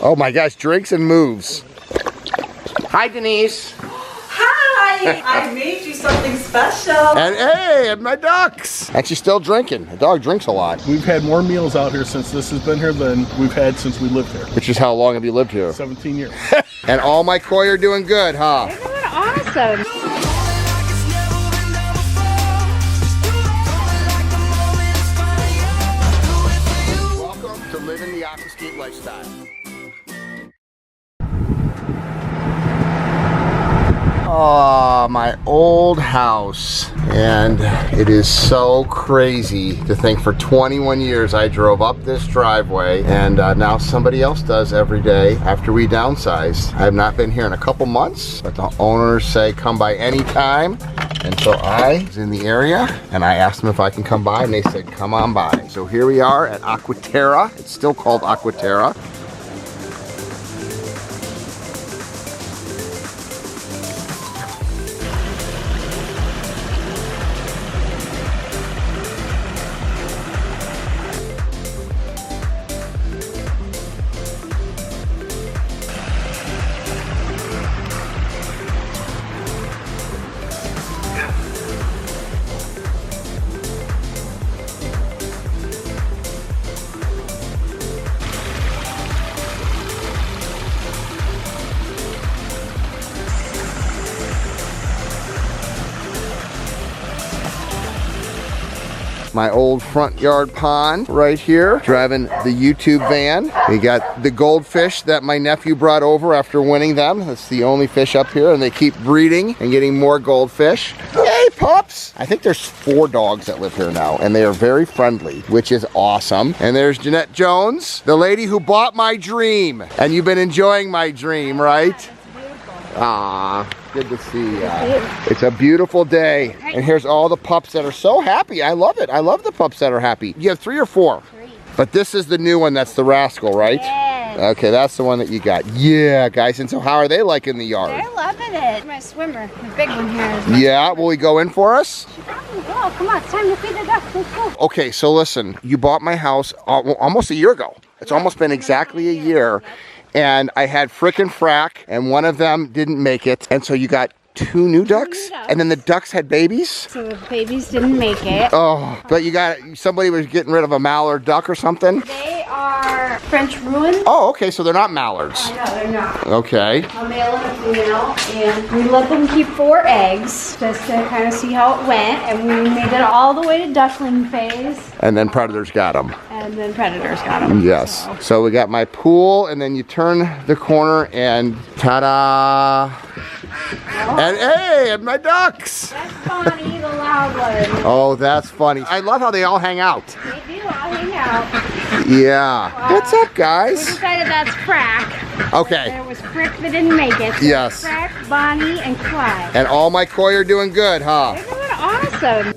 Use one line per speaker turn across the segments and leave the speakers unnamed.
Oh my gosh, drinks and moves. Hi, Denise.
Hi, I made you something special.
And hey, my ducks. And she's still drinking. The dog drinks a lot.
We've had more meals out here since this has been here than we've had since we lived here.
Which is how long have you lived here?
17 years.
And all my koi are doing good, huh?
They're doing awesome.
Welcome to living the Aquascape lifestyle. Oh, my old house. And it is so crazy to think for 21 years I drove up this driveway, and now somebody else does every day after we downsize. I have not been here in a couple months, but the owners say come by anytime. And so I was in the area and I asked them if I can come by, and they said come on by. So here we are at Aquaterra. It's still called Aquaterra. My old front yard pond right here, driving the YouTube van. We got the goldfish that my nephew brought over after winning them. That's the only fish up here, and they keep breeding and getting more goldfish. Yay, pups! I think there's 4 dogs that live here now, and they are very friendly, which is awesome. And there's Jeanette Jones, the lady who bought my dream. And you've been enjoying my dream, right? Ah, good to see you. It's a beautiful day. And here's all the pups that are so happy. I love it. I love the pups that are happy. You have 3 or 4? 3. But this is the new one that's the rascal, right?
Yes.
Okay, that's the one that you got. Yeah, guys. And so how are they liking the yard?
They're loving it. My swimmer, the big one here.
Yeah, will he go in for us?
She probably will. Come on, it's time to feed the ducks. Let's go.
Okay, so listen. You bought my house almost a year ago. It's almost been exactly a year. And I had frickin' frack, and one of them didn't make it. And so you got 2 new ducks? And then the ducks had babies?
So the babies didn't make it.
Oh, but you got, somebody was getting rid of a mallard duck or something?
They are French Rouen.
Oh, okay, so they're not mallards.
No, they're not.
Okay.
A male and a female, and we let them keep 4 eggs just to kind of see how it went, and we made it all the way to duckling phase.
And then predators got them.
And then predators got them.
Yes. So we got my pool, and then you turn the corner and ta-da! And hey, my ducks!
That's Bonnie, the loud one.
Oh, that's funny. I love how they all hang out.
They do all hang out.
Yeah. What's up,
We
guys?
decided that's Frack.
Okay.
There was Frick that didn't make it. So
Yes.
Frack, Bonnie, and Clyde.
And all my koi are doing good, huh?
They're doing awesome.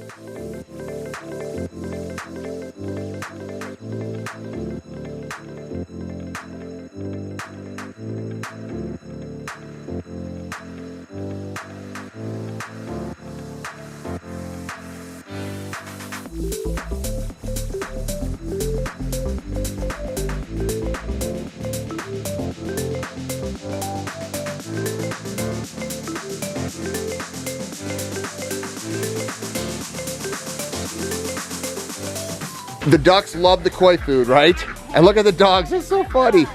The ducks love the koi food, right? And look at the dogs, it's so funny.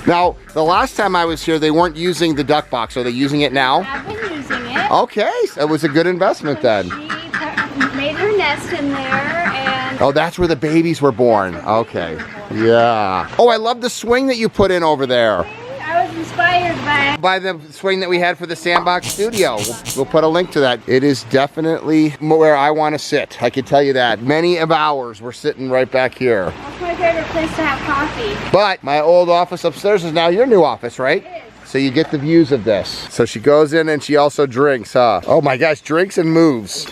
Now, the last time I was here, they weren't using the duck box. Are they using it now?
I've been using it.
Okay, so it was a good investment then.
She made her nest in there, and
Oh, that's where the babies were born. Okay, yeah. Oh, I love the swing that you put in over there.
I was inspired
By the swing that we had for the Sandbox Studio. We'll put a link to that. It is definitely where I want to sit. I can tell you that. Many of hours we're sitting right back here.
That's my favorite place to have coffee.
But my old office upstairs is now your new office, right?
It is.
So you get the views of this. So she goes in and she also drinks, huh? Oh my gosh, drinks and moves.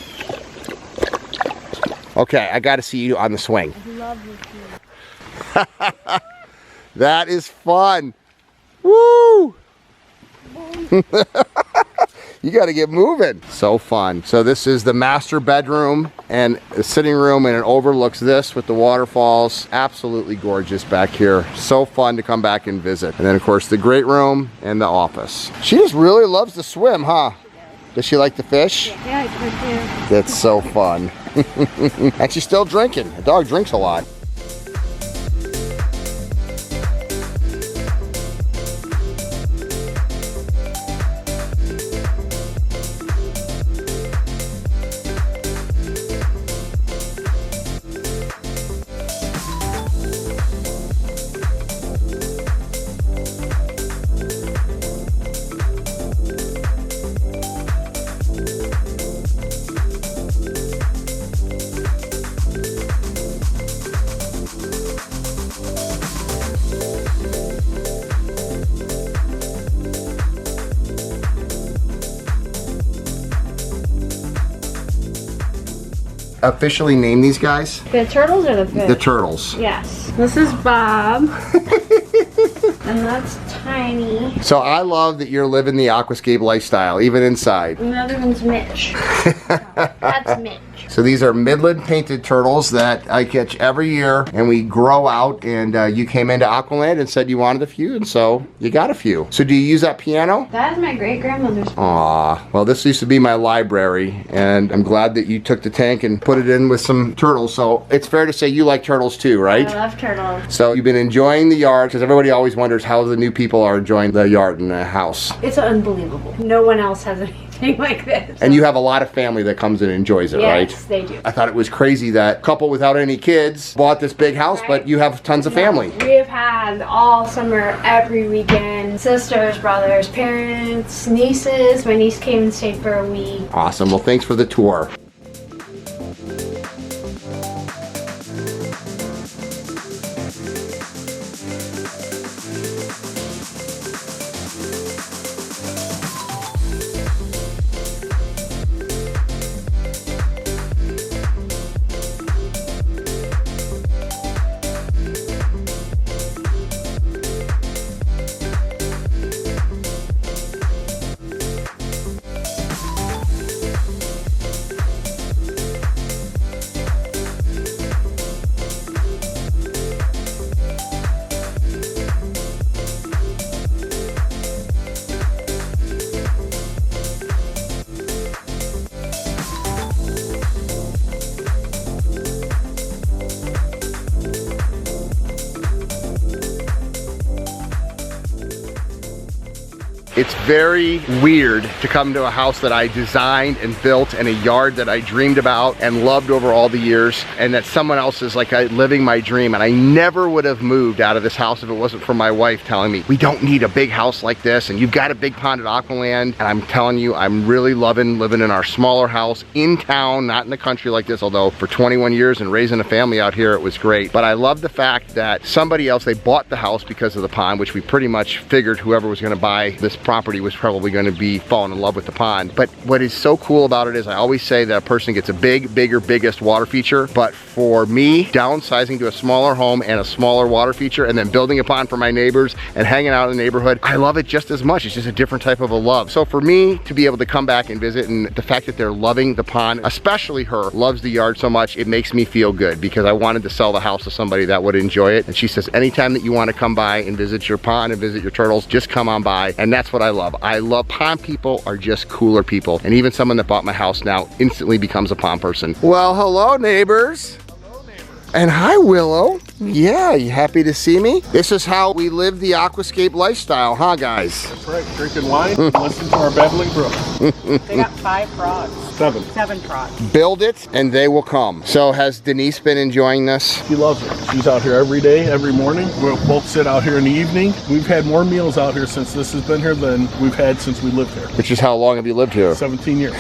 Okay, I gotta see you on the swing.
I love this.
That is fun. Woo! You gotta get moving. So fun. So this is the master bedroom and a sitting room, and it overlooks this with the waterfalls. Absolutely gorgeous back here. So fun to come back and visit. And then of course the great room and the office. She just really loves to swim, huh? Does she like the fish?
Yeah, I could
That's so fun. And she's still drinking. The dog drinks a lot. Officially name these guys?
The turtles or the fish?
The turtles.
Yes. This is Bob. And that's Tiny.
So I love that you're living the aquascape lifestyle, even inside.
And the other one's Mitch. That's Mitch.
So these are Midland painted turtles that I catch every year, and we grow out, and you came into Aqualand and said you wanted a few, and so you got a few. So do you use that piano?
That is my great-grandmother's.
Aw, well this used to be my library, and I'm glad that you took the tank and put it in with some turtles. So it's fair to say you like turtles too, right?
I love turtles.
So you've been enjoying the yard, because everybody always wonders how the new people are enjoying the yard and the house.
It's unbelievable. No one else has anything like this.
And you have a lot of family that comes and enjoys it, right?
Yes, they do.
I thought it was crazy that a couple without any kids bought this big house,
Right.
but you have tons of family.
We've had all summer, every weekend, sisters, brothers, parents, nieces. My niece came and stayed for a week.
Awesome. Well, thanks for the tour. It's very weird to come to a house that I designed and built and a yard that I dreamed about and loved over all the years, and that someone else is like living my dream. And I never would have moved out of this house if it wasn't for my wife telling me, we don't need a big house like this, and you've got a big pond at Aqualand. And I'm telling you, I'm really loving living in our smaller house in town, not in the country like this, although for 21 years and raising a family out here, it was great. But I love the fact that somebody else, they bought the house because of the pond, which we pretty much figured whoever was gonna buy this property was probably going to be falling in love with the pond. But what is so cool about it is I always say that a person gets a biggest water feature, but for me, downsizing to a smaller home and a smaller water feature and then building a pond for my neighbors and hanging out in the neighborhood, I love it just as much. It's just a different type of a love. So for me to be able to come back and visit, and the fact that they're loving the pond, especially her, loves the yard so much, it makes me feel good, because I wanted to sell the house to somebody that would enjoy it. And she says, anytime that you want to come by and visit your pond and visit your turtles, just come on by. And that's what I love. I love pond people are just cooler people. And even someone that bought my house now instantly becomes a pond person. Well, hello neighbors. And hi Willow. Yeah, you happy to see me? This is how we live the aquascape lifestyle, huh guys?
That's right, drinking wine and listening to our babbling brook.
They got 5 frogs. 7 frogs.
Build it and they will come. So has Denise been enjoying this?
She loves it. She's out here every day, every morning. We'll both sit out here in the evening. We've had more meals out here since this has been here than we've had since we lived here.
Which is how long have you lived here?
17 years.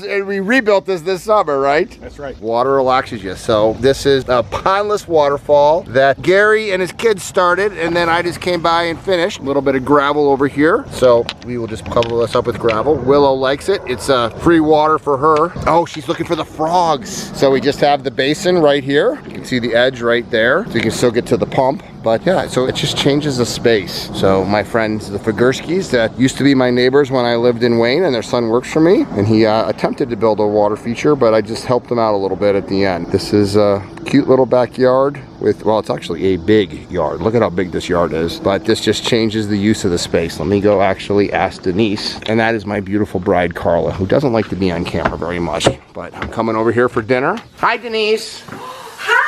And we rebuilt this summer, right?
That's right.
Water relaxes you. So this is a pondless waterfall that Gary and his kids started, and then I just came by and finished. A little bit of gravel over here. So we will just cover this up with gravel. Willow likes it. It's free water for her. Oh, she's looking for the frogs. So we just have the basin right here. You can see the edge right there. So you can still get to the pump. But yeah, so it just changes the space. So my friends, the Figurskis, that used to be my neighbors when I lived in Wayne, and their son works for me, and he attempted to build a water feature, but I just helped him out a little bit at the end. This is a cute little backyard with, well, it's actually a big yard. Look at how big this yard is. But this just changes the use of the space. Let me go actually ask Denise, and that is my beautiful bride, Carla, who doesn't like to be on camera very much, but I'm coming over here for dinner. Hi, Denise.
Hi!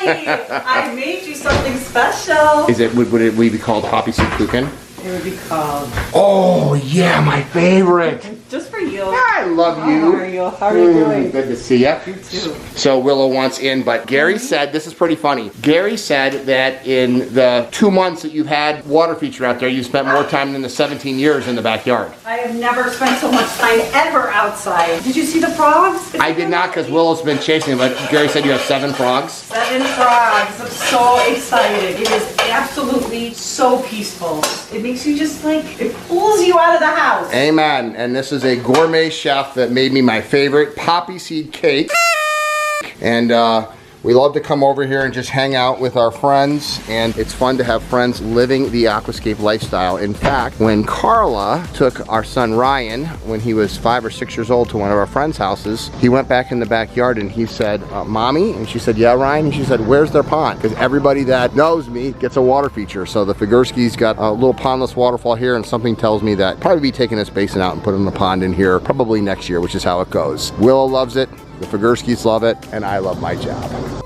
I made you something special.
Is it, would it be called Poppy Seed Kuchen?
It would be called.
Oh, yeah, my favorite.
Just for you.
I love you.
How are you? How are you doing?
Good to see you.
You too.
So Willow wants in, but Gary said, this is pretty funny. Gary said that in the 2 months that you've had water feature out there, you spent more time than the 17 years in the backyard.
I have never spent so much time ever outside. Did you see the frogs?
I did not, because Willow's been chasing them, but Gary said you have 7 frogs.
7 frogs. I'm so excited. It is absolutely so peaceful. It makes you just like, it pulls you out of the house.
Amen. And this is a gourmet chef that made me my favorite poppy seed cake. And we love to come over here and just hang out with our friends, and it's fun to have friends living the aquascape lifestyle. In fact, when Carla took our son Ryan, when he was 5 or 6 years old, to one of our friends' houses, he went back in the backyard and he said, Mommy? And she said, yeah, Ryan? And she said, where's their pond? Because everybody that knows me gets a water feature. So the Figurskis got a little pondless waterfall here, and something tells me that probably be taking this basin out and putting a pond in here probably next year, which is how it goes. Willow loves it. The Figurskis love it, and I love my job.